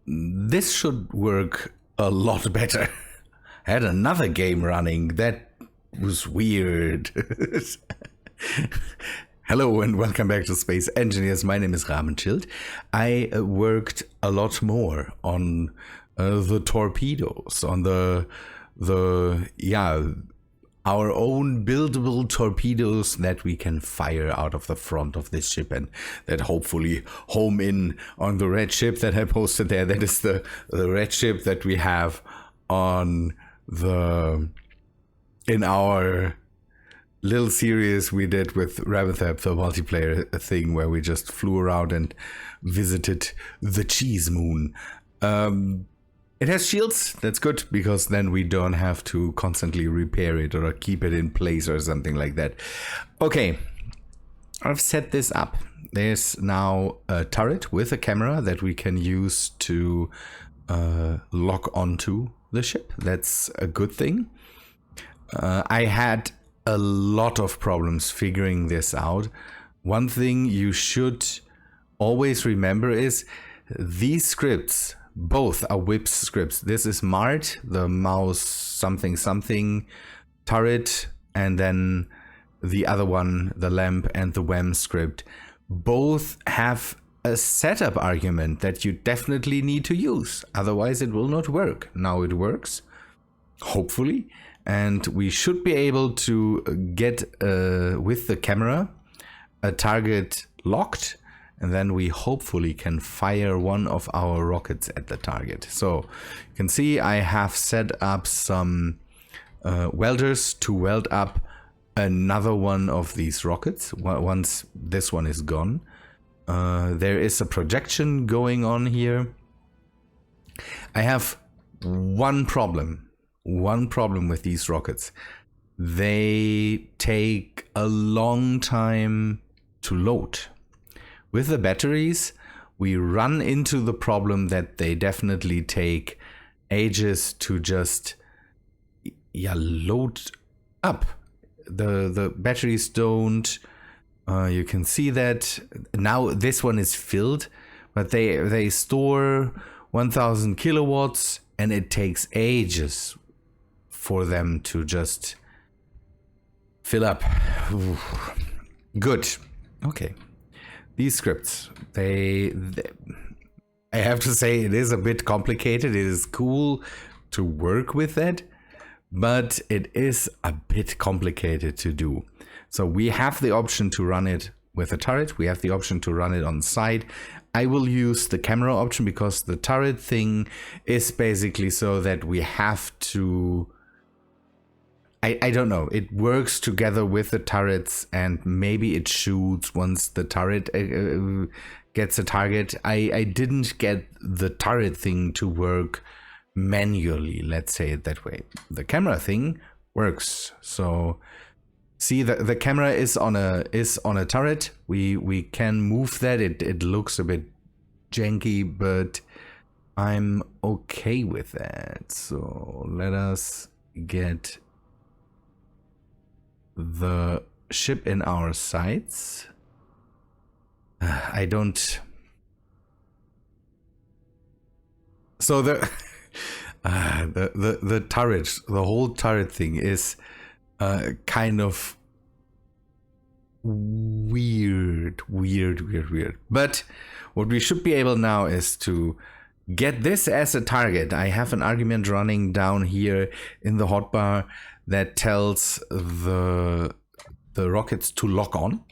this should work a lot better. I had another game running that was weird. Hello and welcome back to Space Engineers. My name is Rabenschild. I worked a lot more on the torpedoes, on our own buildable torpedoes that we can fire out of the front of this ship and that hopefully home in on the red ship that I posted there. That is the red ship that we have on in our little series we did with Rabenschild, the multiplayer thing where we just flew around and visited the cheese moon. It has shields, that's good, because then we don't have to constantly repair it or keep it in place or something like that. Okay, I've set this up. There's now a turret with a camera that we can use to lock onto the ship. That's a good thing. I had a lot of problems figuring this out. One thing you should always remember is these scripts, both are WIPS scripts. This is MART, the mouse something something turret, and then the other one, the lamp and the WEM script. Both have a setup argument that you definitely need to use. Otherwise it will not work. Now it works, hopefully. And we should be able to get, with the camera, a target locked. And then we hopefully can fire one of our rockets at the target. So you can see I have set up some welders to weld up another one of these rockets once this one is gone. There is a projection going on here. I have one problem with these rockets. They take a long time to load. With the batteries, we run into the problem that they definitely take ages to just load up. The batteries don't. You can see that now this one is filled, but they store 1000 kilowatts and it takes ages for them to just fill up. Good. Okay. These scripts, I have to say it is a bit complicated. It is cool to work with that, but it is a bit complicated to do. So we have the option to run it with a turret. We have the option to run it on side. I will use the camera option because the turret thing is basically so that we have to... I don't know, it works together with the turrets and maybe it shoots once the turret gets a target. I didn't get the turret thing to work manually, let's say it that way. The camera thing works. So see, the camera is on a turret. We can move that. It looks a bit janky, but I'm okay with that. So let us get the ship in our sights. I don't. So the turret, the whole turret thing is kind of weird. But what we should be able now is to get this as a target. I have an argument running down here in the hotbar that tells the rockets to lock on,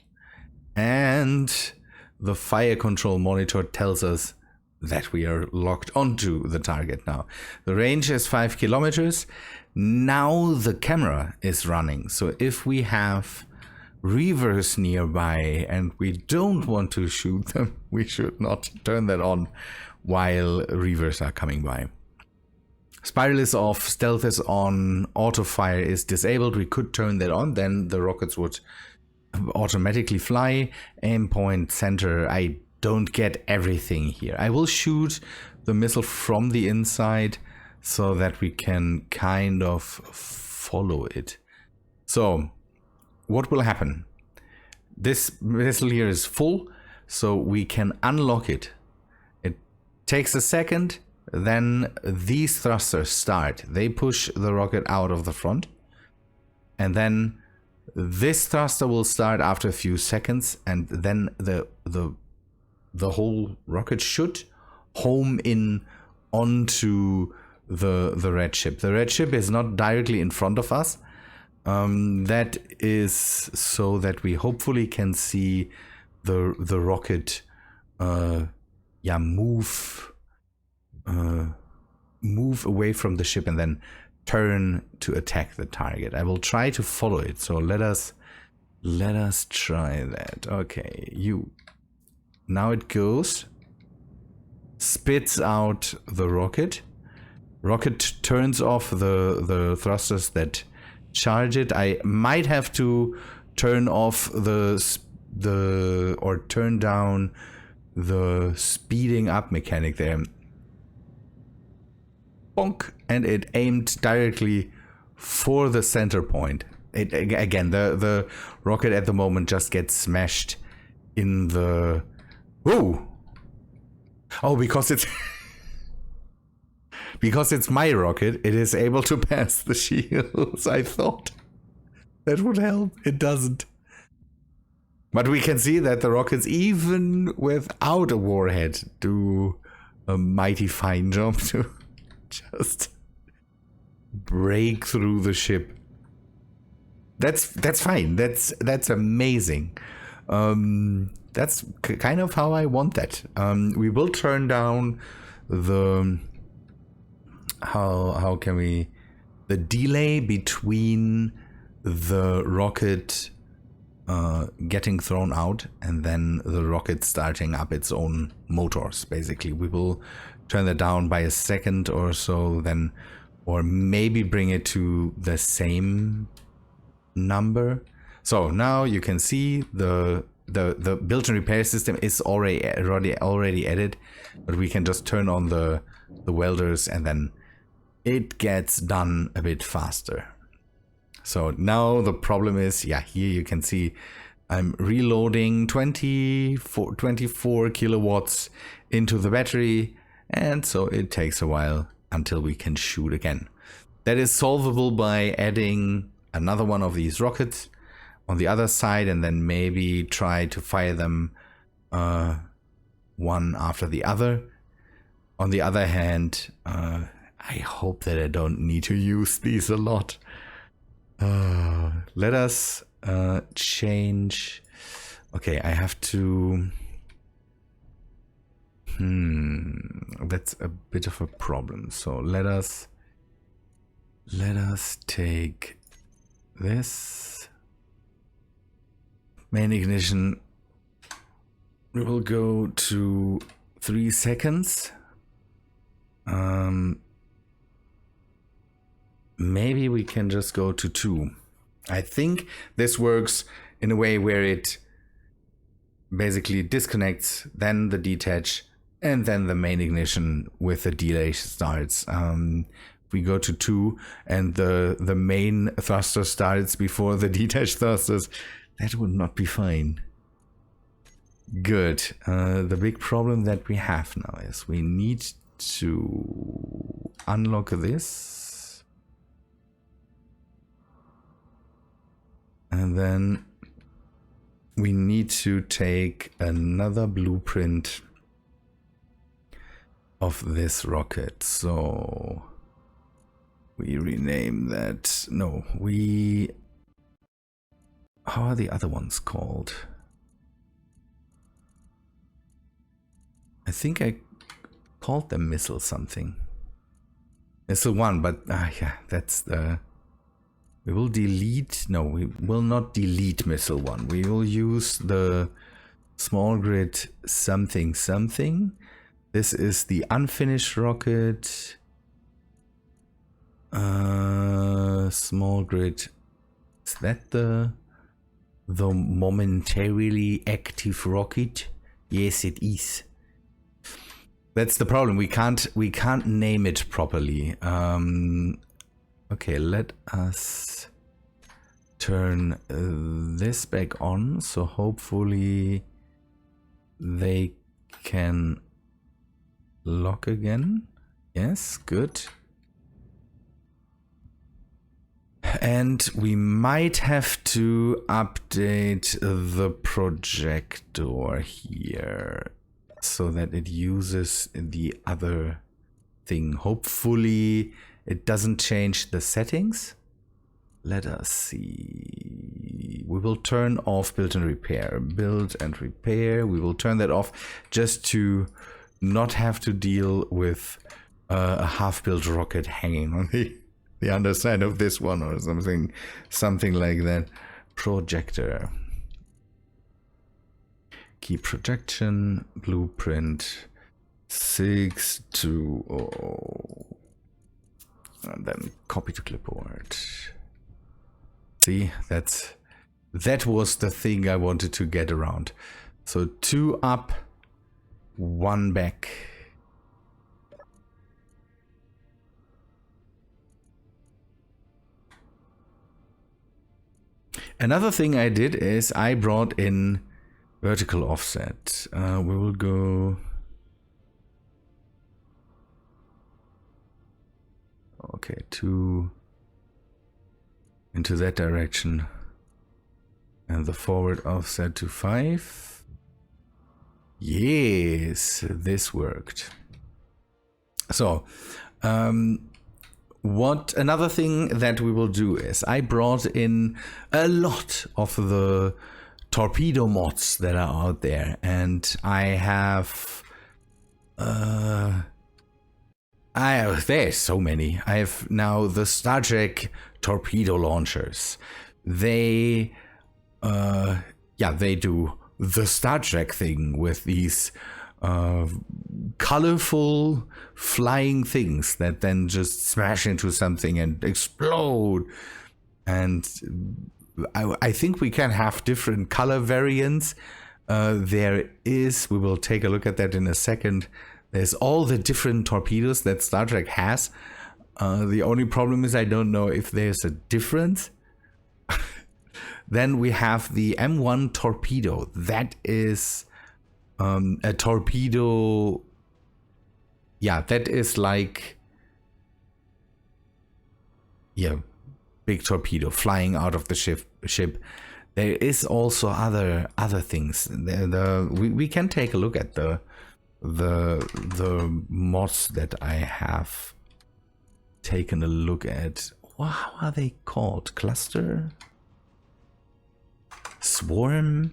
and the fire control monitor tells us that we are locked onto the target now. The range is 5 kilometers. Now the camera is running. So if we have reavers nearby and we don't want to shoot them, we should not turn that on while reavers are coming by. Spiral is off, stealth is on, auto fire is disabled. We could turn that on, then the rockets would automatically fly. Aim point, center, I don't get everything here. I will shoot the missile from the inside so that we can kind of follow it. So what will happen? This missile here is full, so we can unlock it. It takes a second, then these thrusters start. They push the rocket out of the front, and then this thruster will start after a few seconds, and then the whole rocket should home in onto the red ship. The red ship is not directly in front of us. That is so that we hopefully can see the rocket move away from the ship and then turn to attack the target. I will try to follow it, so let us try that. Okay, now it goes, spits out the rocket turns off the thrusters that charge it. I might have to turn off or turn down the speeding up mechanic there. Bonk, and it aimed directly for the center point. Again, the rocket at the moment just gets smashed in the... Oh, because it's... because it's my rocket, it is able to pass the shields. I thought that would help. It doesn't. But we can see that the rockets, even without a warhead, do a mighty fine job to just break through the ship. That's fine. That's amazing. That's kind of how I want that. We will turn down the how can we, the delay between the rocket getting thrown out and then the rocket starting up its own motors. Basically, we will turn that down by a second or so, then, or maybe bring it to the same number. So now you can see the built-in repair system is already added, but we can just turn on the welders and then it gets done a bit faster. So now the problem is, yeah, here you can see I'm reloading 24 kilowatts into the battery, and so it takes a while until we can shoot again. That is solvable by adding another one of these rockets on the other side and then maybe try to fire them one after the other. On the other hand, I hope that I don't need to use these a lot. Let us change. Okay, I have to... that's a bit of a problem. So let us take this. Main ignition. We will go to 3 seconds. Maybe we can just go to 2. I think this works in a way where it basically disconnects, then the detach, and then the main ignition with the delay starts. If we go to 2 and the main thruster starts before the detach thrusters, that would not be fine. Good. The big problem that we have now is we need to unlock this. And then we need to take another blueprint of this rocket. So we rename that. No, how are the other ones called? I think I called them missile something. Missile 1, but yeah, that's the... We will delete... No, we will not delete missile 1. We will use the small grid something something. This is the unfinished rocket. Small grid. Is that the momentarily active rocket? Yes, it is. That's the problem. We can't name it properly. Okay, let us turn this back on, so hopefully they can lock again. Yes, good. And we might have to update the projector here so that it uses the other thing. Hopefully it doesn't change the settings. Let us see. We will turn off build and repair. Build and repair. We will turn that off just to not have to deal with a half-built rocket hanging on the underside of this one or something like that. Projector. Key projection. Blueprint. 620. And then copy to clipboard. See, that was the thing I wanted to get around. So 2 up, 1 back. Another thing I did is I brought in vertical offset. We will go... Okay, 2 into that direction. And the forward offset to 5. Yes, this worked. So, another thing that we will do is I brought in a lot of the torpedo mods that are out there, and I have there's so many. I have now the Star Trek torpedo launchers. They do the Star Trek thing with these colorful flying things that then just smash into something and explode. And I think we can have different color variants. We will take a look at that in a second. There's all the different torpedoes that Star Trek has. The only problem is I don't know if there's a difference. Then we have the M1 torpedo. That is a torpedo. Yeah, that is like, yeah, big torpedo flying out of the ship. There is also other things. We can take a look at the mods that I have taken a look at. How are they called? Cluster? Swarm?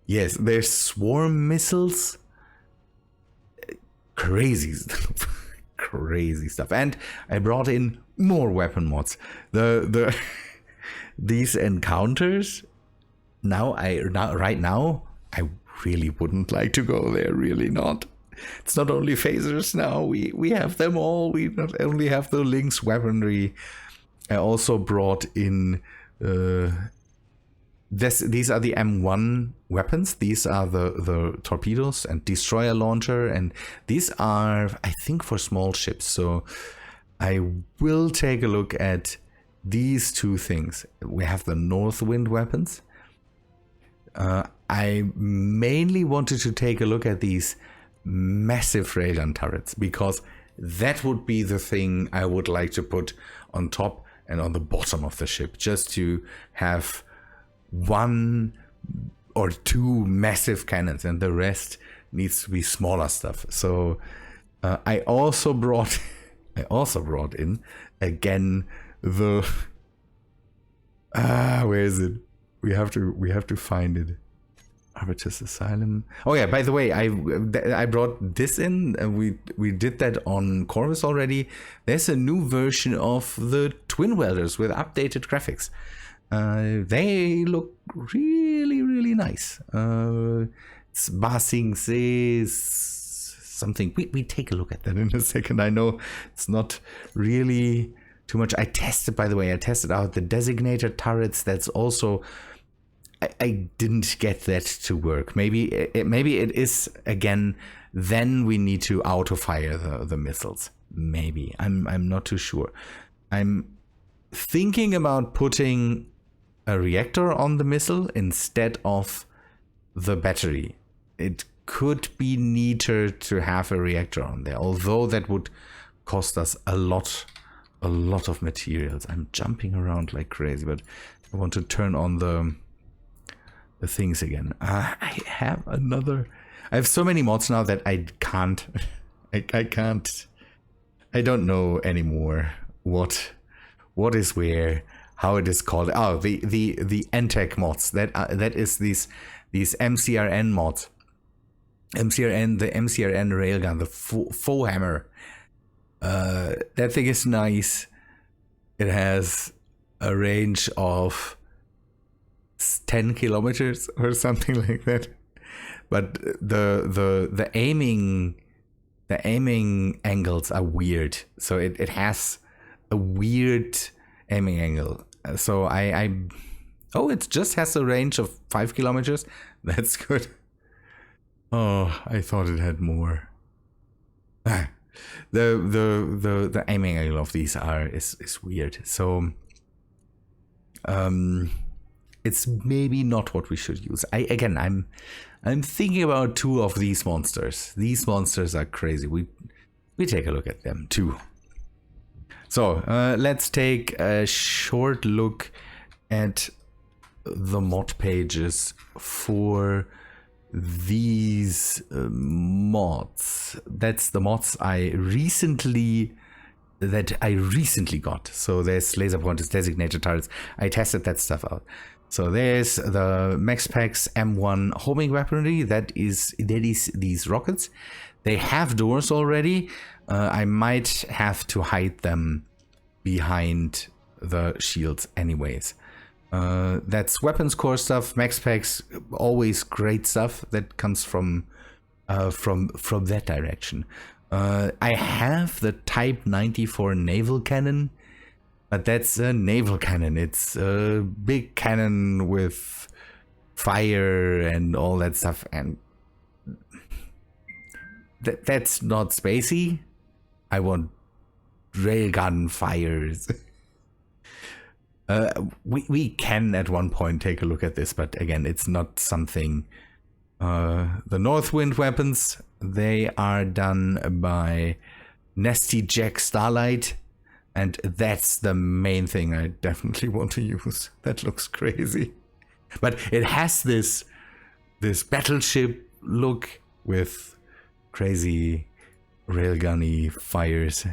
Yes, there's swarm missiles. Crazy stuff. Crazy stuff. And I brought in more weapon mods. These encounters. Right now, I really wouldn't like to go there. Really not. It's not only phasers now. We have them all. We not only have the Lynx weaponry. I also brought in. These are the M1 weapons. These are the torpedoes and destroyer launcher, and these are, I think, for small ships. So I will take a look at these two things. We have the Northwind weapons. I mainly wanted to take a look at these massive radar turrets, because that would be the thing I would like to put on top and on the bottom of the ship, just to have 1 or 2 massive cannons, and the rest needs to be smaller stuff. So I also brought in again the where is it? We have to find it. Arbiter's Asylum. Oh yeah, by the way, I brought this in, and we did that on Corvus already. There's a new version of the Twin Welders with updated graphics. They look really, really nice. It's Basing says something. We take a look at that in a second. I know it's not really too much. I tested out the designator turrets. That's also, I didn't get that to work. Maybe it is again. Then we need to auto fire the missiles. Maybe I'm not too sure. I'm thinking about putting a reactor on the missile instead of the battery. It could be neater to have a reactor on there, although that would cost us a lot of materials. I'm jumping around like crazy, but I want to turn on the things again. I have so many mods now that I can't I don't know anymore what is where, how it is called. Oh, the NTech mods. That is these MCRN mods. The MCRN railgun, the faux hammer. That thing is nice. It has a range of 10 kilometers or something like that. But the aiming angles are weird. So it has a weird aiming angle. So it just has a range of 5 kilometers. That's good. Oh, I thought it had more. The aiming angle of these is weird. So it's maybe not what we should use. I'm thinking about 2 of these monsters. These monsters are crazy. We take a look at them too. So let's take a short look at the mod pages for these mods. That's the mods I recently got. So there's laser pointers, designated turrets. I tested that stuff out. So there's the MaxPax M1 homing weaponry. That is these rockets. They have doors already. I might have to hide them behind the shields anyways. That's weapons core stuff. MaxPax, always great stuff that comes from that direction. I have the Type 94 naval cannon, but that's a naval cannon. It's a big cannon with fire and all that stuff, and that's not spacey. I want railgun fires. We can at one point take a look at this, but again, it's not something. The Northwind weapons, they are done by Nasty Jack Starlight, and that's the main thing I definitely want to use. That looks crazy, but it has this battleship look with crazy railgunny fires.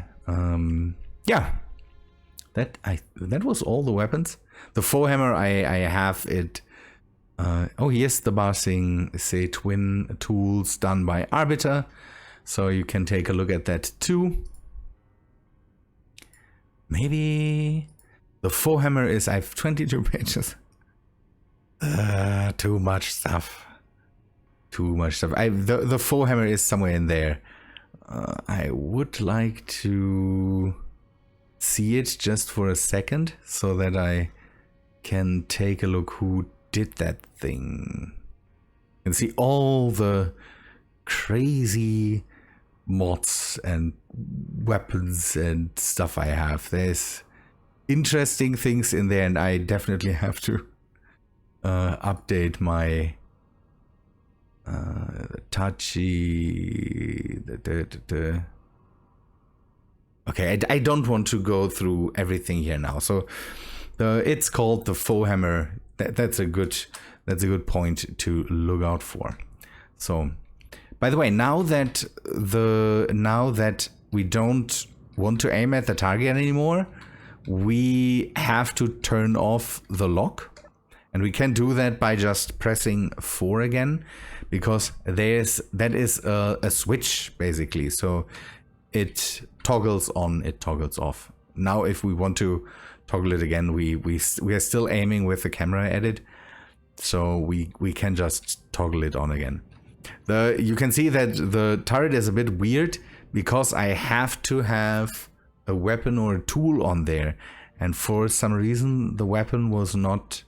Yeah. That was all the weapons. The forehammer, I have it. Here's the Barsing say twin tools done by Arbiter, so you can take a look at that too. Maybe the forehammer is, I have 22 pages. Too much stuff. The forehammer is somewhere in there. I would like to see it just for a second so that I can take a look who did that thing. You can see all the crazy mods and weapons and stuff I have. There's interesting things in there, and I definitely have to update my touchy Okay, I don't want to go through everything here now. So it's called the forehammer. That's a good point to look out for. So, by the way, now that we don't want to aim at the target anymore, we have to turn off the lock, and we can do that by just pressing 4 again, because that is a switch basically. So it toggles on, it toggles off. Now if we want to toggle it again, we are still aiming with the camera edit, so we can just toggle it on again. You can see that the turret is a bit weird because I have to have a weapon or a tool on there, and for some reason the weapon was not,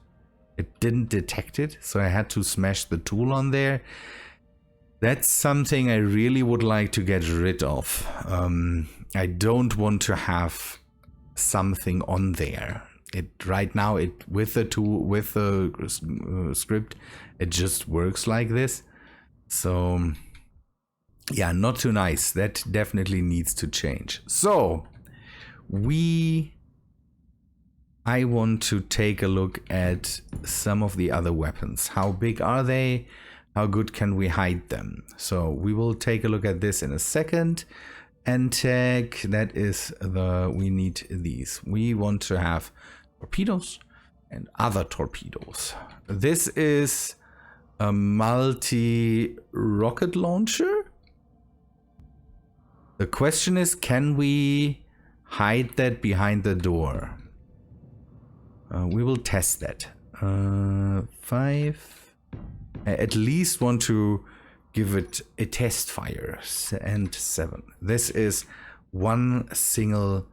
it didn't detect it, so I had to smash the tool on there. That's something I really would like to get rid of. I don't want to have something on there. Right now with the tool, with the script, it just works like this. So Yeah, not too nice. That definitely needs to change. So I want to take a look at some of the other weapons. How big are they? How good can we hide them? So we will take a look at this in a second. And tech, that is we need these. We want to have torpedoes and other torpedoes. This is a multi-rocket launcher. The question is, can we hide that behind the door? We will test that. 5. I at least want to give it a test fire. And 7. This is one single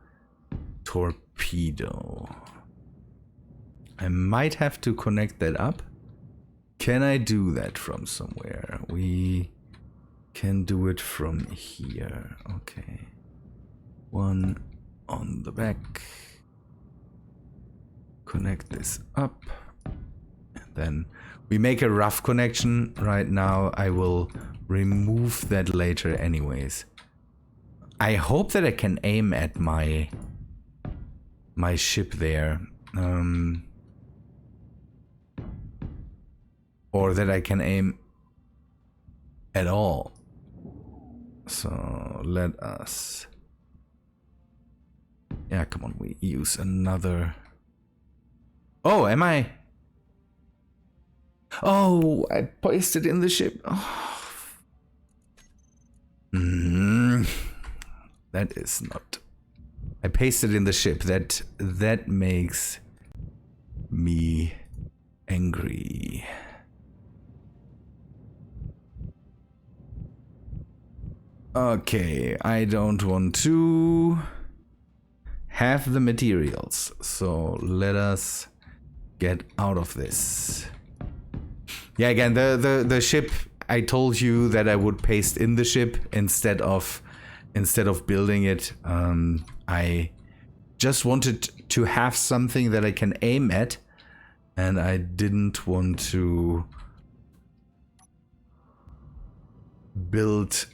torpedo. I might have to connect that up. Can I do that from somewhere? We can do it from here. Okay. One on the back. Connect this up. And then we make a rough connection right now. I will remove that later anyways. I hope that I can aim at my ship there. Or that I can aim at all. So let us... Yeah, come on, we use another... Oh, am I? Oh, I placed it in the ship. Oh. That is not... I pasted in the ship. That makes me angry. Okay, I don't want to have the materials, so let us get out of this. Yeah, again, the ship, I told you that I would paste in the ship instead of building it. I just wanted to have something that I can aim at, and I didn't want to build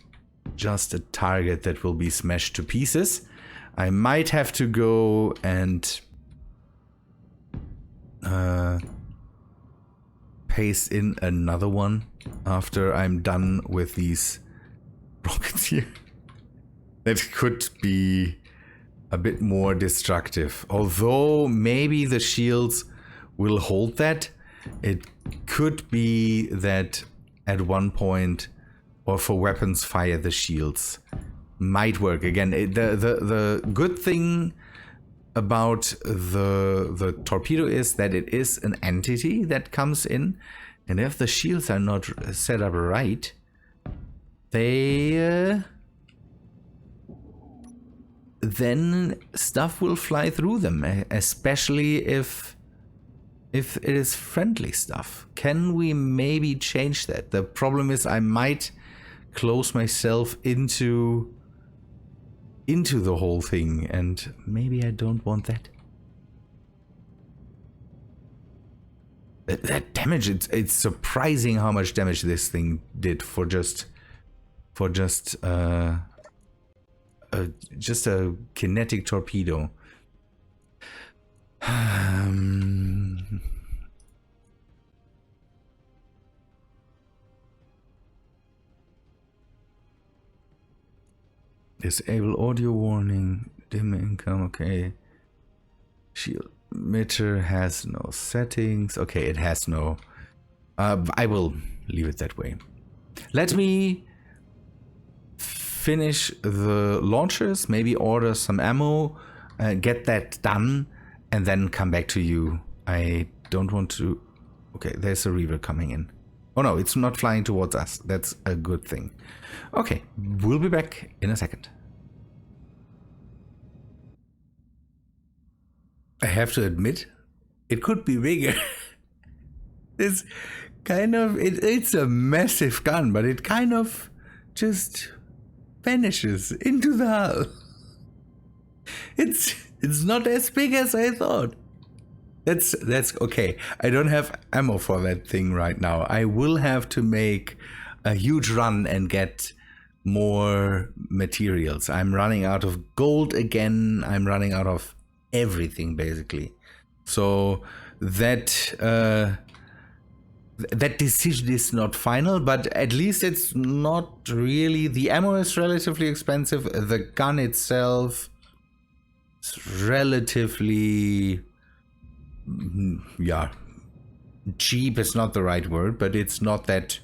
just a target that will be smashed to pieces. I might have to go and paste in another one after I'm done with these rockets here. That could be a bit more destructive. Although maybe the shields will hold that. It could be that at one point, or for weapons fire, the shields might work. Again, the good thing about the torpedo is that it is an entity that comes in, and if the shields are not set up right, they then stuff will fly through them, especially if it is friendly stuff. Can we maybe change that? The problem is I might close myself into the whole thing, and maybe I don't want that. That damage, it's surprising how much damage this thing did for just a kinetic torpedo. Disable audio warning, dim income, okay. Shield emitter has no settings. Okay, it has no... I will leave it that way. Let me finish the launchers, maybe order some ammo, get that done, and then come back to you. I don't want to... Okay, there's a reaver coming in. Oh no, it's not flying towards us. That's a good thing. Okay, we'll be back in a second. I have to admit, it could be bigger. It's kind of... It's a massive gun, but it kind of just vanishes into the hull. It's not as big as I thought. That's okay. I don't have ammo for that thing right now. I will have to make a huge run and get more materials. I'm running out of gold again. I'm running out of everything basically. So that that decision is not final, but at least it's not really. The ammo is relatively expensive. The gun itself is relatively, yeah, cheap is not the right word, but it's not that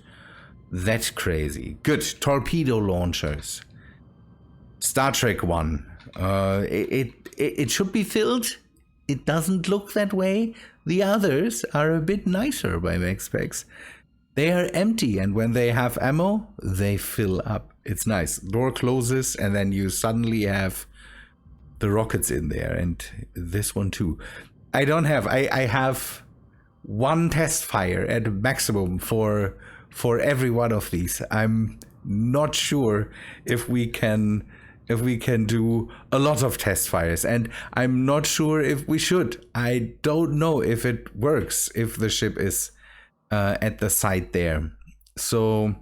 crazy. Good. Torpedo launchers. Star Trek 1. It should be filled. It doesn't look that way. The others are a bit nicer by max specs. They are empty, and when they have ammo, they fill up. It's nice. Door closes, and then you suddenly have the rockets in there, and this one too. I don't have. I have one test fire at maximum for every one of these. I'm not sure if we can do a lot of test fires, and I'm not sure if we should. I don't know if it works if the ship is at the site there. So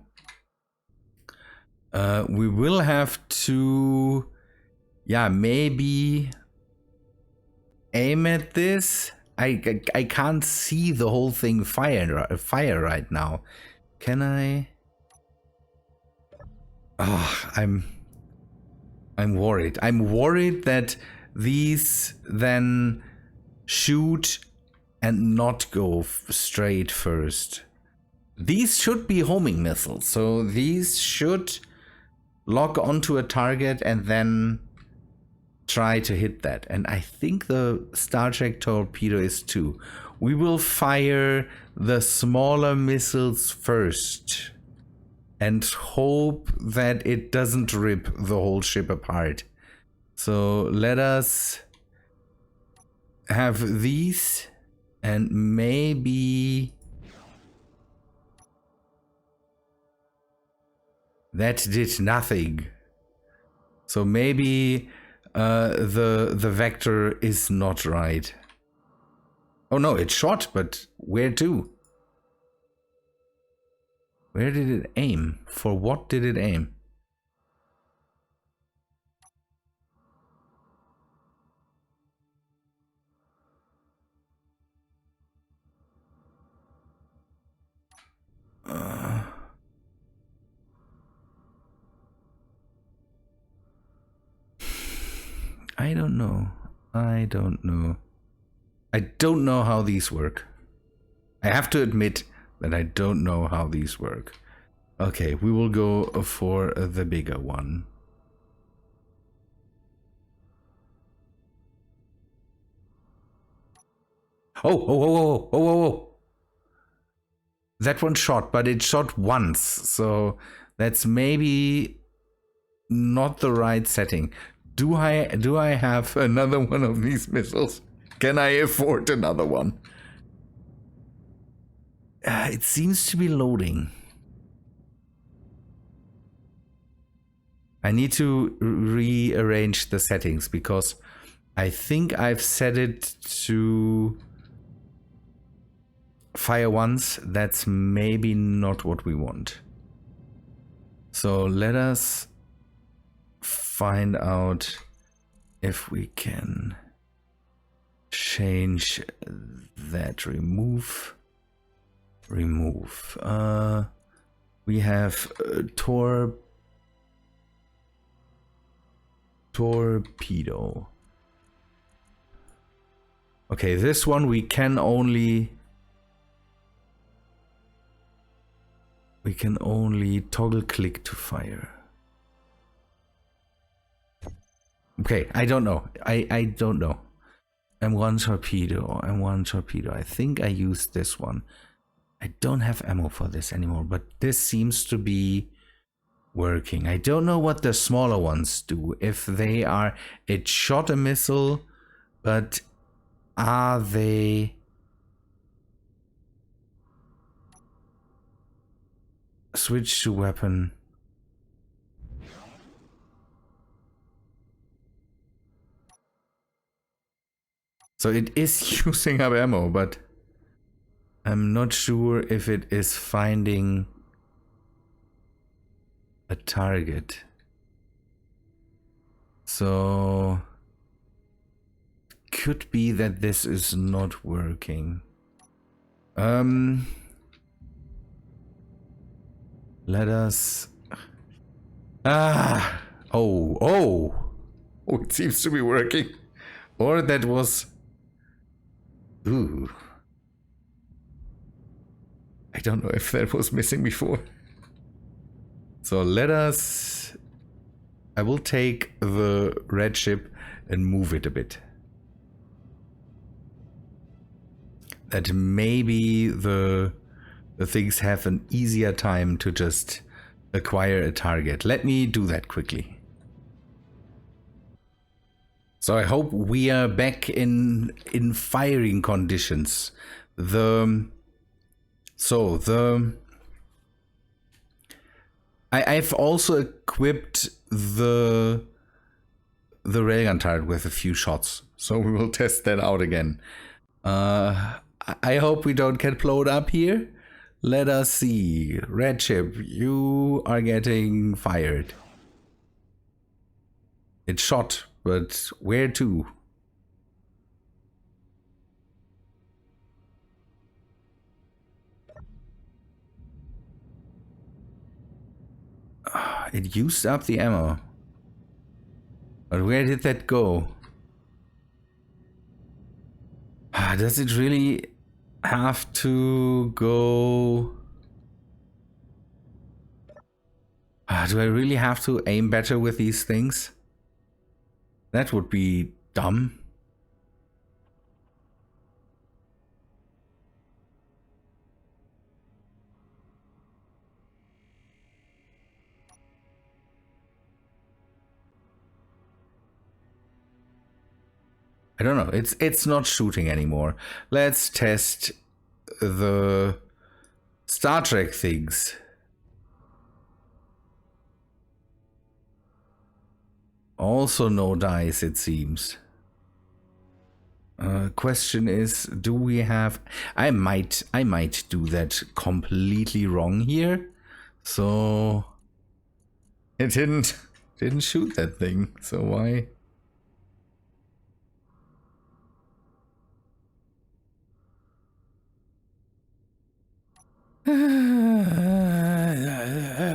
we will have to, yeah, maybe aim at this. I can't see the whole thing fire right now. Can I? Oh, I'm worried. I'm worried that these then shoot and not go straight first. These should be homing missiles, so these should lock onto a target and then try to hit that. And I think the Star Trek torpedo is too. We will fire the smaller missiles first and hope that it doesn't rip the whole ship apart. So let us have these, and maybe that did nothing. So maybe the vector is not right. Oh no, it shot, but where to? Where did it aim? For what did it aim? I don't know. I don't know. I don't know how these work. I have to admit that I don't know how these work. Okay, we will go for the bigger one. Oh. That one shot, but it shot once. So that's maybe not the right setting. Do I have another one of these missiles? Can I afford another one? It seems to be loading. I need to rearrange the settings because I think I've set it to fire once. That's maybe not what we want. So let us find out if we can change that. Remove. We have torpedo. Okay, this one we can only toggle click to fire. Okay, I don't know. I don't know. M1 torpedo. I think I used this one. I don't have ammo for this anymore, but this seems to be working. I don't know what the smaller ones do. If they are, it shot a missile, but are they switch to weapon? So it is using up ammo, but I'm not sure if it is finding a target. So could be that this is not working. Let us... Oh, it seems to be working. Or that was... Ooh. I don't know if that was missing before. So let us... I will take the red ship and move it a bit. That maybe the things have an easier time to just acquire a target. Let me do that quickly. So I hope we are back in firing conditions. I've also equipped the railgun turret with a few shots, so we will test that out again. I hope we don't get blown up here. Let us see. Red ship, you are getting fired. It's shot, but where to? It used up the ammo. But where did that go? Does it really have to go? Do I really have to aim better with these things? That would be dumb. I don't know. It's not shooting anymore. Let's test the Star Trek things. Also no dice, it seems. Question is, do we have... I might do that completely wrong here. So it didn't shoot that thing. So why?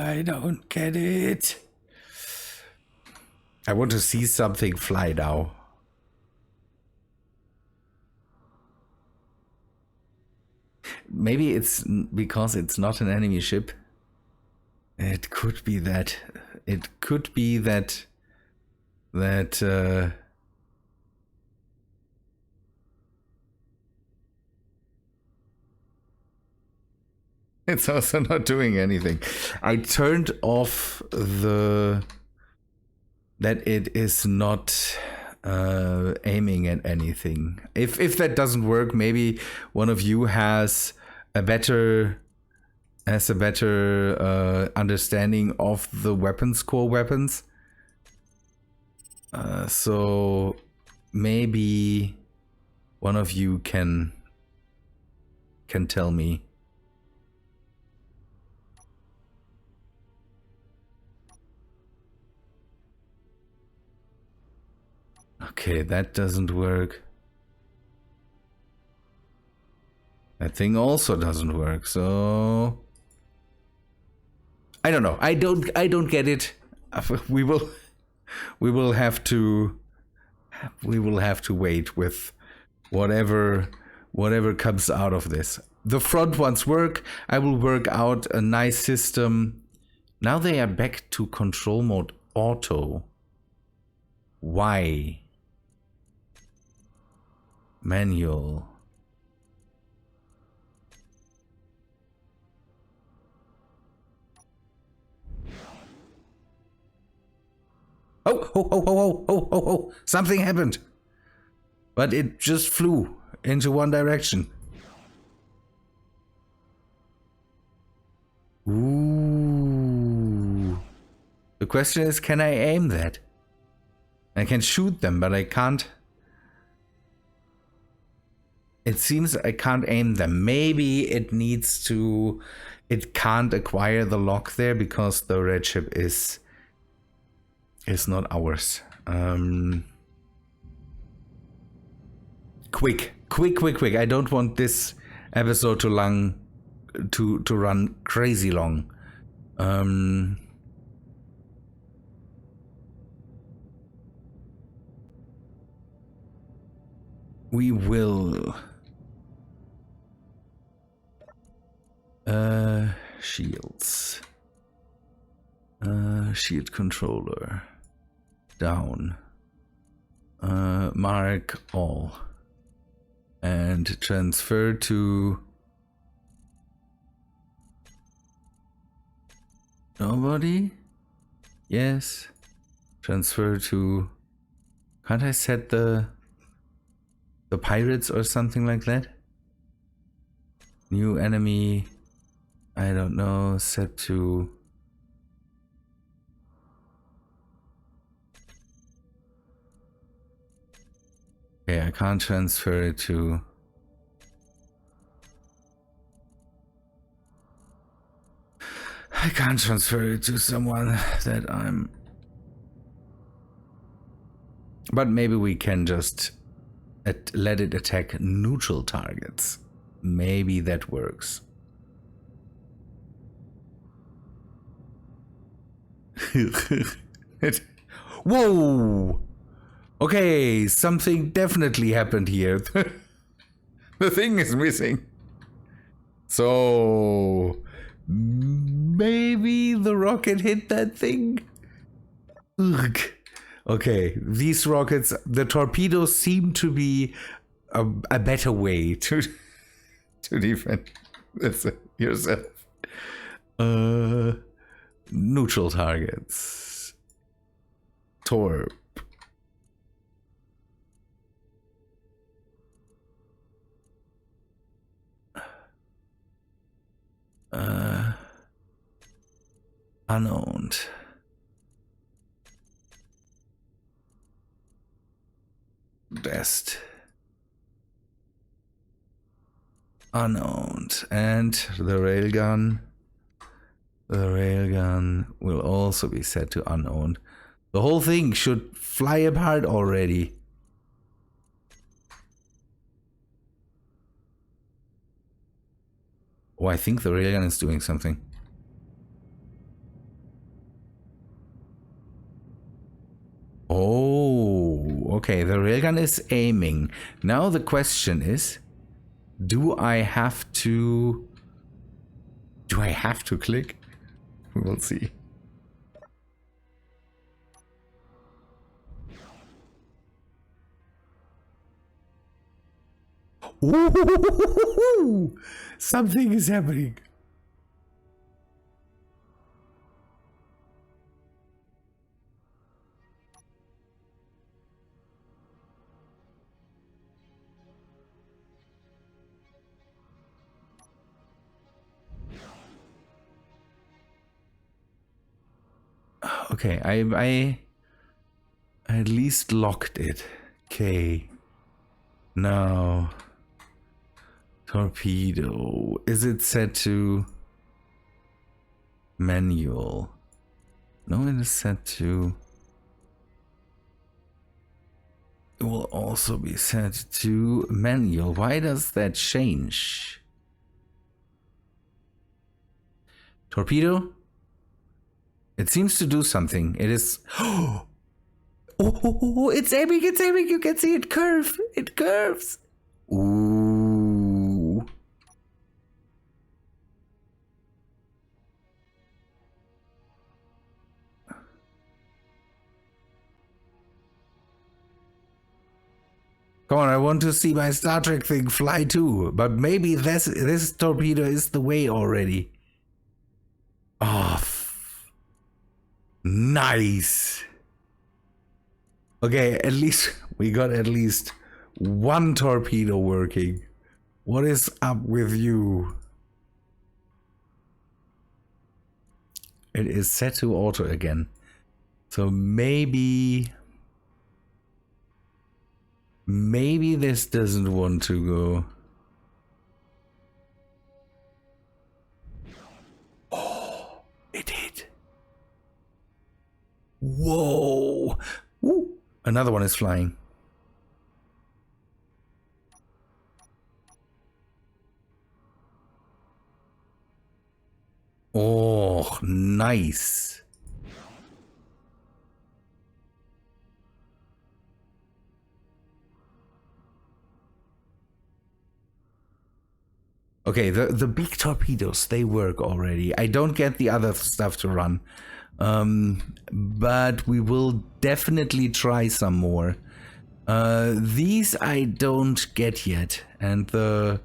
I don't get it. I want to see something fly now. Maybe it's because it's not an enemy ship. It could be that. It could be that. It's also not doing anything. I turned off that it is not aiming at anything. If that doesn't work, maybe one of you has a better understanding of the core weapons. So maybe one of you can tell me. Okay, that doesn't work. That thing also doesn't work, so I don't know. I don't get it. We will have to wait with whatever comes out of this. The front ones work. I will work out a nice system. Now they are back to control mode auto. Why? Manual. Oh, something happened. But it just flew into one direction. Ooh. The question is, can I aim that? I can shoot them, but I can't. It seems I can't aim them. Maybe it needs to... It can't acquire the lock there because the red ship is not ours. Quick. I don't want this episode to run crazy long. We will... shields. Shield controller. Down. Mark all. And transfer to... Nobody? Yes. Transfer to... Can't I set the pirates or something like that? New enemy... I don't know, set to... Okay, I can't transfer it to... I can't transfer it to someone that I'm... But maybe we can just let it attack neutral targets. Maybe that works. Whoa! Okay, something definitely happened here. The thing is missing. So maybe the rocket hit that thing? Ugh. Okay, these rockets, the torpedoes seem to be a better way to defend yourself. Neutral targets. Torp. Unknown. Best. Unknown. And the railgun. The railgun will also be set to unknown. The whole thing should fly apart already. Oh, I think the railgun is doing something. Oh, okay. The railgun is aiming. Now the question is, do I have to click? We'll see. Ooh, something is happening. Okay, I at least locked it. Okay. Now, torpedo. Is it set to manual? No, it is set to... It will also be set to manual. Why does that change? Torpedo? It seems to do something. It is... Oh, it's aiming, it's aiming. You can see it curve. It curves. Ooh. Come on, I want to see my Star Trek thing fly too. But maybe this torpedo is the way already. Oh, nice. Okay, at least we got at least one torpedo working. What is up with you? It is set to auto again. So maybe... Maybe this doesn't want to go. Oh, it did. Whoa. Woo. Another one is flying. Oh, nice. Okay, the big torpedoes, they work already. I don't get the other stuff to run. But we will definitely try some more. These I don't get yet. And the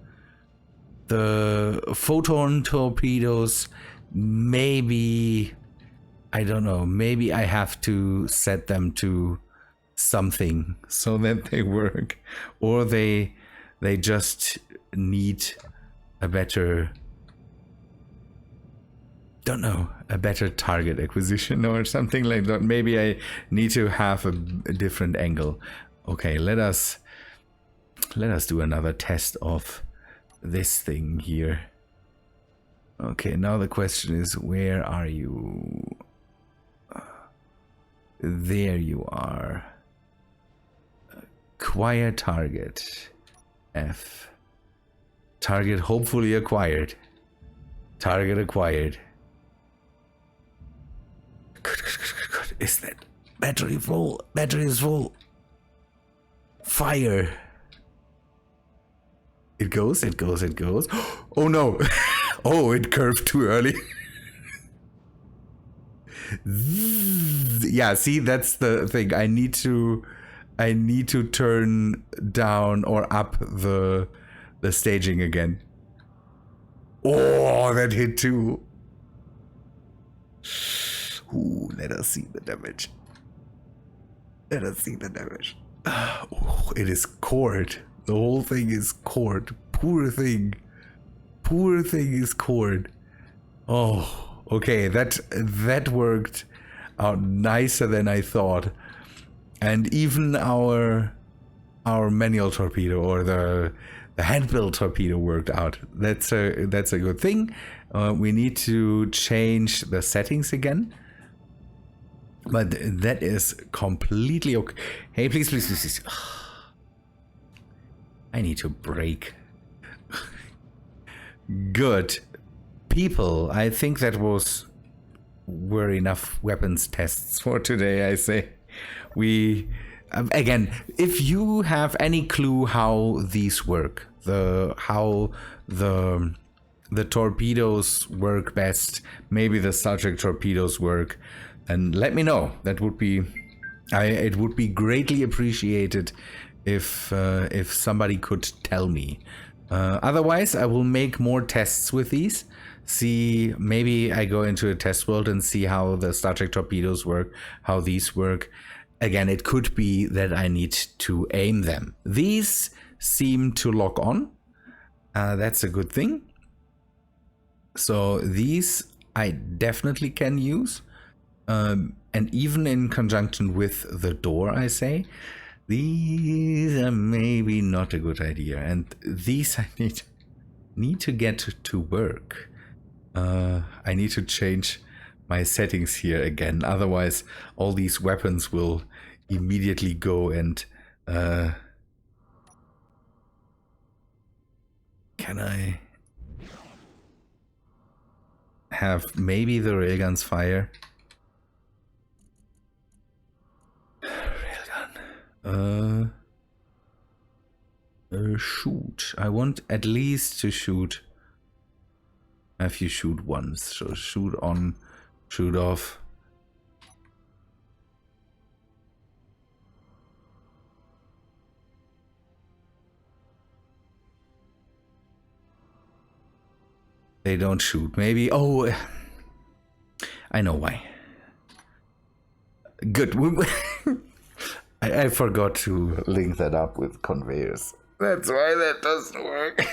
photon torpedoes, maybe, I don't know, maybe I have to set them to something so that they work. Or they just need a better, don't know, a better target acquisition or something like that. Maybe I need to have a different angle. Okay, let us do another test of this thing here. Okay, now the question is, where are you? There you are. Acquire target. F. Target hopefully acquired. Target acquired. Good. Is that battery full? Battery is full. Fire. It goes. Oh no. Oh, it curved too early. Yeah, see, that's the thing. I need to turn down or up the staging again. Oh, that hit too. Ooh, let us see the damage. Oh, it is cored. The whole thing is cored. Poor thing is cored. Oh, okay, that worked out nicer than I thought. And even our manual torpedo, or the hand-built torpedo, worked out. That's a good thing. We need to change the settings again, but that is completely okay. Hey, please. I need to break. Good people. I think that were enough weapons tests for today. I say we. Again, if you have any clue how these work, how the torpedoes work best, maybe the Star Trek torpedoes work, and let me know. That would be, it would be greatly appreciated if somebody could tell me. Otherwise, I will make more tests with these. See, maybe I go into a test world and see how the Star Trek torpedoes work, how these work. Again, it could be that I need to aim them. These seem to lock on. That's a good thing. So these I definitely can use. And even in conjunction with the door, I say, these are maybe not a good idea. And these I need to get to work. I need to change my settings here again, otherwise all these weapons will immediately go. And can I have maybe the railguns fire? Railgun. Shoot. I want at least to shoot. Have you shoot once, so shoot on, shoot off. They don't shoot. Maybe. Oh, I know why. Good. I forgot to link that up with conveyors. That's why that doesn't work.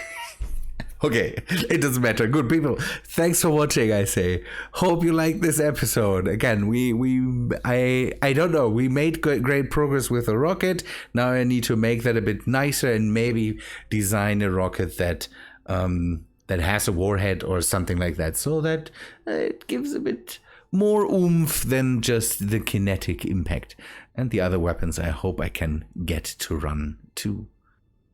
Okay, it doesn't matter. Good people, thanks for watching. I say, hope you like this episode. Again, I don't know. We made great progress with a rocket. Now I need to make that a bit nicer and maybe design a rocket that that has a warhead or something like that, so that it gives a bit more oomph than just the kinetic impact. And the other weapons, I hope I can get to run too.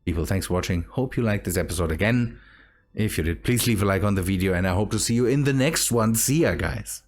People, thanks for watching. Hope you liked this episode again. If you did, please leave a like on the video, and I hope to see you in the next one. See ya, guys.